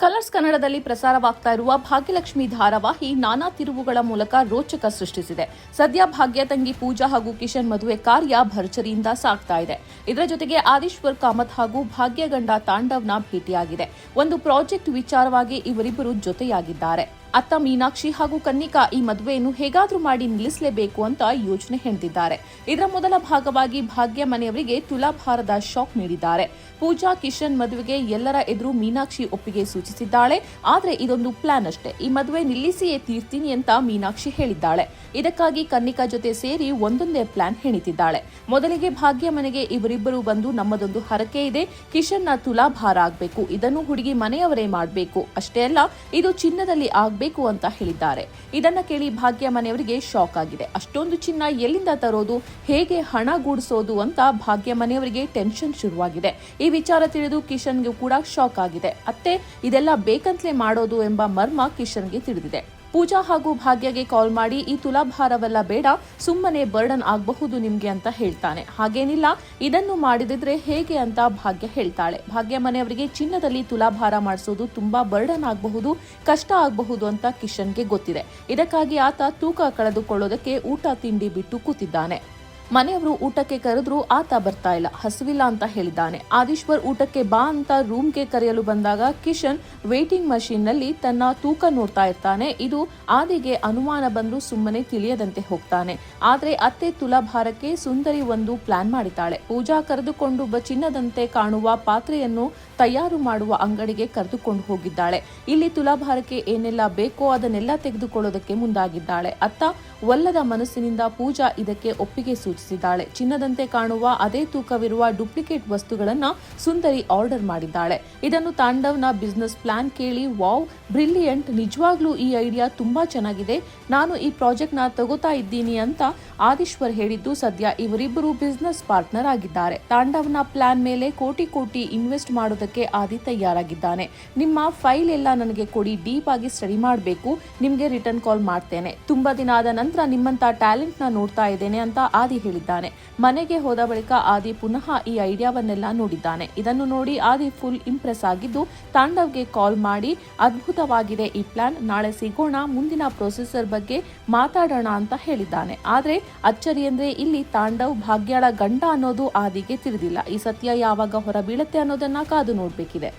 Colours ಕನ್ನಡದಲ್ಲಿ ಪ್ರಸಾರವಾಗ್ತಾ ಇರುವ ಭಾಗ್ಯಲಕ್ಷ್ಮಿ ಧಾರಾವಾಹಿ ನಾನಾ ತಿರುವುಗಳ ಮೂಲಕ ರೋಚಕ ಸೃಷ್ಟಿಸಿದೆ. ಸದ್ಯ ಭಾಗ್ಯ ತಂಗಿ ಪೂಜಾ ಹಾಗೂ ಕಿಶನ್ ಮದುವೆ ಕಾರ್ಯ ಭರ್ಜರಿಯಿಂದ ಸಾಗ್ತಾ ಇದೆ. ಇದರ ಜೊತೆಗೆ ಆದಿಶ್ವರ್ ಕಾಮತ್ ಹಾಗೂ ಭಾಗ್ಯ ಗಂಡ ತಾಂಡವ್ನ ಭೇಟಿಯಾಗಿದೆ. ಒಂದು ಪ್ರಾಜೆಕ್ಟ್ ವಿಚಾರವಾಗಿ ಇವರಿಬ್ಬರು ಜೊತೆಯಾಗಿದ್ದಾರೆ. ಅತ್ತ ಮೀನಾಕ್ಷಿ ಹಾಗೂ ಕನ್ನಿಕಾ ಈ ಮದುವೆಯನ್ನು ಹೇಗಾದ್ರೂ ಮಾಡಿ ನಿಲ್ಲಿಸಲೇಬೇಕು ಅಂತ ಯೋಚನೆ ಹೆಣೆದಿದ್ದಾರೆ. ಇದರ ಮೊದಲ ಭಾಗವಾಗಿ ಭಾಗ್ಯ ಮನೆಯವರಿಗೆ ತುಲಾಭಾರದ ಶಾಕ್ ನೀಡಿದ್ದಾರೆ. ಪೂಜಾ ಕಿಶನ್ ಮದುವೆಗೆ ಎಲ್ಲರ ಎದುರು ಮೀನಾಕ್ಷಿ ಒಪ್ಪಿಗೆ ಸೂಚಿಸಿದ್ದಾಳೆ. ಆದರೆ ಇದೊಂದು ಪ್ಲಾನ್ ಅಷ್ಟೇ. ಈ ಮದುವೆ ನಿಲ್ಲಿಸಿಯೇ ತೀರ್ತೀನಿ ಅಂತ ಮೀನಾಕ್ಷಿ ಹೇಳಿದ್ದಾಳೆ. ಇದಕ್ಕಾಗಿ ಕನ್ನಿಕಾ ಜೊತೆ ಸೇರಿ ಒಂದೊಂದೇ ಪ್ಲಾನ್ ಹೆಣಿತಿದ್ದಾಳೆ. ಮೊದಲಿಗೆ ಭಾಗ್ಯ ಮನೆಗೆ ಇವರಿಬ್ಬರು ಬಂದು ನಮ್ಮದೊಂದು ಹರಕೆ ಇದೆ, ಕಿಶನ್ನ ತುಲಾಭಾರ ಆಗಬೇಕು, ಇದನ್ನು ಹುಡುಗಿ ಮನೆಯವರೇ ಮಾಡಬೇಕು, ಅಷ್ಟೇ ಅಲ್ಲ ಇದು ಚಿನ್ನದಲ್ಲಿ ಆಗಬೇಕು ಅಂತ ಹೇಳಿದ್ದಾರೆ. ಇದನ್ನ ಕೇಳಿ ಭಾಗ್ಯ ಮನೆಯವರಿಗೆ ಶಾಕ್ ಆಗಿದೆ. ಅಷ್ಟೊಂದು ಚಿನ್ನ ಎಲ್ಲಿಂದ ತರೋದು, ಹೇಗೆ ಹಣ ಗೂಡಿಸೋದು ಅಂತ ಭಾಗ್ಯ ಮನೆಯವರಿಗೆ ಟೆನ್ಷನ್ ಶುರುವಾಗಿದೆ. ಈ ವಿಚಾರ ತಿಳಿದು ಕಿಶನ್ಗೂ ಕೂಡ ಶಾಕ್ ಆಗಿದೆ. ಅತ್ತೆ ಇದೆಲ್ಲ ಬೇಕಂತಲೇ ಮಾಡೋದು ಎಂಬ ಮರ್ಮ ಕಿಶನ್ಗೆ ತಿಳಿದಿದೆ. ಪೂಜಾ ಹಾಗೂ ಭಾಗ್ಯಗೆ ಕಾಲ್ ಮಾಡಿ ಈ ತುಲಾಭಾರವೆಲ್ಲ ಬೇಡ, ಸುಮ್ಮನೆ ಬರ್ಡನ್ ಆಗಬಹುದು ನಿಮ್ಗೆ ಅಂತ ಹೇಳ್ತಾನೆ. ಹಾಗೇನಿಲ್ಲ, ಇದನ್ನು ಮಾಡಿದಿದ್ರೆ ಹೇಗೆ ಅಂತ ಭಾಗ್ಯ ಹೇಳ್ತಾಳೆ. ಭಾಗ್ಯ ಮನೆಯವರಿಗೆ ಚಿನ್ನದಲ್ಲಿ ತುಲಾಭಾರ ಮಾಡಿಸೋದು ತುಂಬಾ ಬರ್ಡನ್ ಆಗಬಹುದು, ಕಷ್ಟ ಆಗಬಹುದು ಅಂತ ಕಿಶನ್ಗೆ ಗೊತ್ತಿದೆ. ಇದಕ್ಕಾಗಿ ಆತ ತೂಕ ಕಳೆದುಕೊಳ್ಳೋದಕ್ಕೆ ಊಟ ತಿಂಡಿ ಬಿಟ್ಟು ಕೂತಿದ್ದಾನೆ. ಮನೆಯವರು ಊಟಕ್ಕೆ ಕರೆದ್ರೂ ಆತ ಬರ್ತಾ ಇಲ್ಲ, ಹಸಿವಿಲ್ಲ ಅಂತ ಹೇಳಿದ್ದಾನೆ. ಆದಿಶ್ವರ್ ಊಟಕ್ಕೆ ಬಾ ಅಂತ ರೂಮ್ಗೆ ಕರೆಯಲು ಬಂದಾಗ ಕಿಶನ್ ವೇಟಿಂಗ್ ಮಷೀನ್ ನಲ್ಲಿ ತನ್ನ ತೂಕ ನೋಡ್ತಾ ಇರ್ತಾನೆ. ಇದು ಆದಿಗೆ ಅನುಮಾನ ಬಂದು ಸುಮ್ಮನೆ ತಿಳಿಯದಂತೆ ಹೋಗ್ತಾನೆ. ಆದ್ರೆ ಅತ್ತೆ ತುಲಾಭಾರಕ್ಕೆ ಸುಂದರಿ ಒಂದು ಪ್ಲಾನ್ ಮಾಡಿದ್ದಾಳೆ. ಪೂಜಾ ಕರೆದುಕೊಂಡು ಚಿನ್ನದಂತೆ ಕಾಣುವ ಪಾತ್ರೆಯನ್ನು ತಯಾರು ಮಾಡುವ ಅಂಗಡಿಗೆ ಕರೆದುಕೊಂಡು ಹೋಗಿದ್ದಾಳೆ. ಇಲ್ಲಿ ತುಲಾಭಾರಕ್ಕೆ ಏನೆಲ್ಲ ಬೇಕೋ ಅದನ್ನೆಲ್ಲ ತೆಗೆದುಕೊಳ್ಳೋದಕ್ಕೆ ಮುಂದಾಗಿದ್ದಾಳೆ. ಅತ್ತ ಒಲ್ಲದ ಮನಸ್ಸಿನಿಂದ ಪೂಜಾ ಇದಕ್ಕೆ ಒಪ್ಪಿಗೆ ಸೂಚಿಸಿದ್ದಾಳೆ. ಚಿನ್ನದಂತೆ ಕಾಣುವ ಅದೇ ತೂಕವಿರುವ ಡೂಪ್ಲಿಕೇಟ್ ವಸ್ತುಗಳನ್ನ ಸುಂದರಿ ಆರ್ಡರ್ ಮಾಡಿದ್ದಾಳೆ. ಇದನ್ನು ತಾಂಡವ್ನ ಬಿಸ್ನೆಸ್ ಪ್ಲಾನ್ ಕೇಳಿ ವಾವ್ ಬ್ರಿಲಿಯಂಟ್, ನಿಜವಾಗ್ಲೂ ಈ ಐಡಿಯಾ ತುಂಬಾ ಚೆನ್ನಾಗಿದೆ, ನಾನು ಈ ಪ್ರಾಜೆಕ್ಟ್ ನ ತಗೋತಾ ಇದ್ದೀನಿ ಅಂತ ಆದಿಶ್ವರ್ ಹೇಳಿದ್ದು ಸದ್ಯ ಇವರಿಬ್ಬರು ಬಿಸ್ನೆಸ್ ಪಾರ್ಟ್ನರ್ ಆಗಿದ್ದಾರೆ. ತಾಂಡವ್ನ ಪ್ಲಾನ್ ಮೇಲೆ ಕೋಟಿ ಕೋಟಿ ಇನ್ವೆಸ್ಟ್ ಮಾಡೋದಕ್ಕೆ ಆದಿ ತಯಾರಾಗಿದ್ದಾನೆ. ನಿಮ್ಮ ಫೈಲ್ ಎಲ್ಲ ನನಗೆ ಕೊಡಿ, ಡೀಪ್ ಆಗಿ ಸ್ಟಡಿ ಮಾಡಬೇಕು, ನಿಮ್ಗೆ ರಿಟರ್ನ್ ಕಾಲ್ ಮಾಡ್ತೇನೆ, ತುಂಬಾ ದಿನ ಆದ ನಂತರ ನಿಮ್ಮಂತ ಟ್ಯಾಲೆಂಟ್ ನ ನೋಡ್ತಾ ಇದ್ದೇನೆ ಅಂತ ಆದಿ ಹೇಳಿದ್ದಾನೆ. ಮನೆಗೆ ಹೋದ ಬಳಿಕ ಆದಿ ಪುನಃ ಈ ಐಡಿಯಾವನ್ನೆಲ್ಲ ನೋಡಿದ್ದಾನೆ. ಇದನ್ನು ನೋಡಿ ಆದಿ ಫುಲ್ ಇಂಪ್ರೆಸ್ ಆಗಿದ್ದು ತಾಂಡವ್ಗೆ ಕಾಲ್ ಮಾಡಿ ಅದ್ಭುತವಾಗಿದೆ ಈ ಪ್ಲಾನ್, ನಾಳೆ ಸಿಗೋಣ, ಮುಂದಿನ ಪ್ರೊಸೆಸರ್ ಬಗ್ಗೆ ಮಾತಾಡೋಣ ಅಂತ ಹೇಳಿದ್ದಾನೆ. ಆದ್ರೆ ಅಚ್ಚರಿ ಅಂದ್ರೆ ಇಲ್ಲಿ ತಾಂಡವ್ ಭಾಗ್ಯಳ ಗಂಡ ಅನ್ನೋದು ಆದಿಗೆ ತಿಳಿದಿಲ್ಲ. ಈ ಸತ್ಯ ಯಾವಾಗ ಹೊರ ಬೀಳುತ್ತೆ ಅನ್ನೋದನ್ನ ಕಾದು ನೋಡ್ಬೇಕಿದೆ.